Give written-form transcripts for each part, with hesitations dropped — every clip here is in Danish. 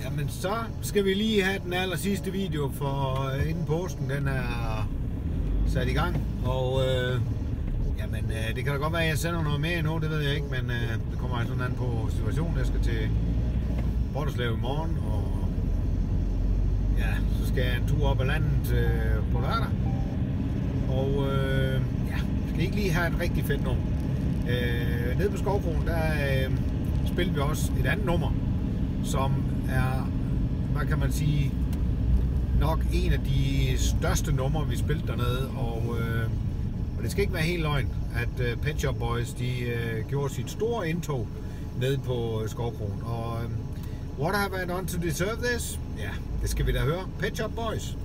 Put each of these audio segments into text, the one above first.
Jamen så skal vi lige have den aller sidste video, for inden påsken den er sat i gang. Og det kan da godt være, at jeg sender noget mere endnu, det ved jeg ikke, men det kommer altså sådan an på situationen. Jeg skal til Brønderslev i morgen, og ja, så skal jeg en tur op ad landet på lørdag. Og skal ikke lige have et rigtig fedt nummer. Nede på Skovkrogen, der spiller vi også et andet nummer, som er, hvad kan man sige, nok en af de største numre, vi spillede dernede, og det skal ikke være helt løgn, at Pet Shop Boys, de gjorde sit store indtog nede på Skovkrogen, og what have I done to deserve this? Ja, det skal vi da høre. Pet Shop Boys.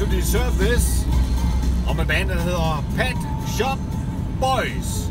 To Deserve This, og med bandet, der hedder Pet Shop Boys.